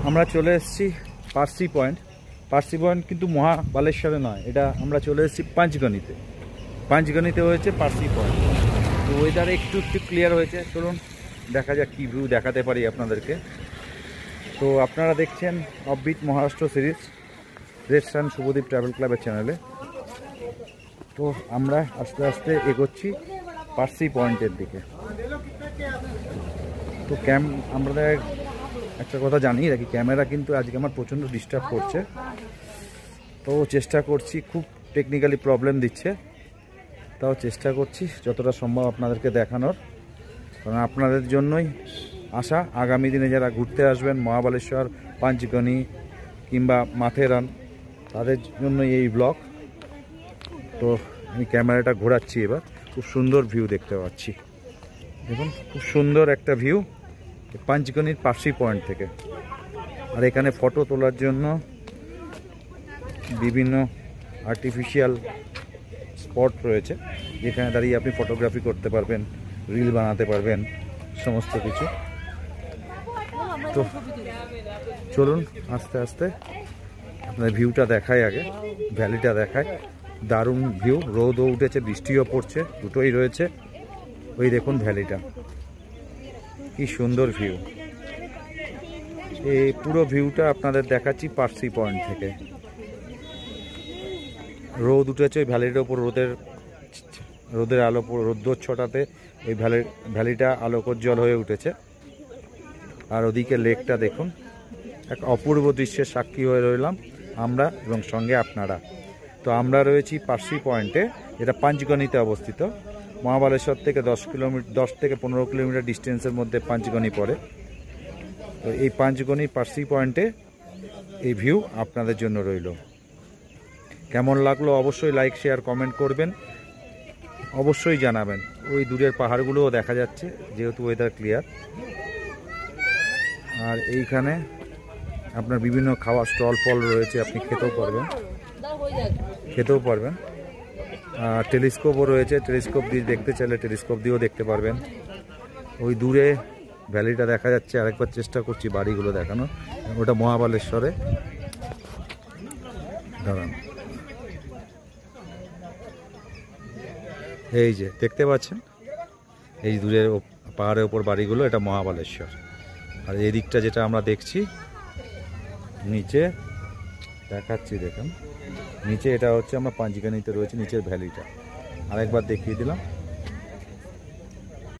আমরা চলে এসেছি পার্সি পয়েন্ট। পার্সি পয়েন্ট কিন্তু মহাবালেশ্বরে নয়, এটা আমরা চলে এসেছি পাঁচগণিতে। পাঁচগণিতে হয়েছে পার্সি পয়েন্ট। তো ওয়েদার একটু ক্লিয়ার হয়েছে, চলুন দেখা যাক কী ভিউ দেখাতে পারি আপনাদেরকে। তো আপনারা দেখছেন অফবিট মহারাষ্ট্র সিরিজ রেড সান শুভদীপ ট্রাভেল ক্লাবের চ্যানেলে। তো আমরা আস্তে আস্তে এগোচ্ছি পার্সি পয়েন্টের দিকে। তো আমরা একটা কথা জানিয়ে রাখি, ক্যামেরা কিন্তু আজকে আমার প্রচণ্ড ডিস্টার্ব করছে। তো চেষ্টা করছি, খুব টেকনিক্যালি প্রবলেম দিচ্ছে, তাও চেষ্টা করছি যতটা সম্ভব আপনাদেরকে দেখানোর, কারণ আপনাদের জন্যই আশা। আগামী দিনে যারা ঘুরতে আসবেন মহাবালেশ্বর, পাঁচগণি কিংবা মাথেরান, তাদের জন্যই এই ব্লগ। তো আমি ক্যামেরাটা ঘোরাচ্ছি, এবার খুব সুন্দর ভিউ দেখতে পাচ্ছি। দেখুন খুব সুন্দর একটা ভিউ পাঁচগণির পার্সি পয়েন্ট থেকে। আর এখানে ফটো তোলার জন্য বিভিন্ন আর্টিফিশিয়াল স্পট রয়েছে, যেখানে দাঁড়িয়ে আপনি ফটোগ্রাফি করতে পারবেন, রিল বানাতে পারবেন, সমস্ত কিছু। তো চলুন আস্তে আস্তে আপনার ভিউটা দেখায়, আগে ভ্যালিটা দেখায়। দারুণ ভিউ, রোদও উঠেছে, বৃষ্টিও পড়ছে, দুটোই রয়েছে। ওই দেখুন ভ্যালিটা, কি সুন্দর ভিউ। এই পুরো ভিউটা আপনাদের দেখাচ্ছি পার্সি পয়েন্ট থেকে। রোদ উঠেছে, ওই ভ্যালির ওপর রোদের আলো, রোদ্দুর ছটাতে ওই ভ্যালিটা আলোকোজ্জ্বল হয়ে উঠেছে। আর ওদিকে লেকটা দেখুন, এক অপূর্ব দৃশ্যের সাক্ষী হয়ে রইলাম আমরা এবং সঙ্গে আপনারা। তো আমরা রয়েছি পার্সি পয়েন্টে, যেটা পাঁচগণিতে অবস্থিত। মহাবালেশ্বর থেকে 10 থেকে 15 কিলোমিটার ডিস্টেন্সের মধ্যে পাঁচগণি পড়ে। তো এই পাঁচগণি পার্সি পয়েন্টে এই ভিউ আপনাদের জন্য রইল। কেমন লাগলো অবশ্যই লাইক, শেয়ার, কমেন্ট করবেন, অবশ্যই জানাবেন। ওই দূরের পাহাড়গুলোও দেখা যাচ্ছে যেহেতু ওয়েদার ক্লিয়ার। আর এইখানে আপনার বিভিন্ন খাওয়ার স্টল ফল রয়েছে, আপনি খেতেও পারবেন। আর টেলিস্কোপও রয়েছে, টেলিস্কোপ দিয়ে দেখতে চাইলে টেলিস্কোপ দিয়েও দেখতে পারবেন। ওই দূরে ভ্যালিটা দেখা যাচ্ছে, আরেকবার চেষ্টা করছি বাড়িগুলো দেখানো। ওটা মহাবালেশ্বরে, দাঁড়ান, এই যে দেখতে পাচ্ছেন এই দূরে পাহাড়ের ওপর বাড়িগুলো, এটা মহাবালেশ্বর। আর এই দিকটা যেটা আমরা দেখছি নিচে দেখাচ্ছি, দেখুন নিচে, এটা হচ্ছে আমরা পাঁচগণিতে রয়েছে নিচের ভ্যালিটা। আরেকবার দেখিয়ে দিলাম।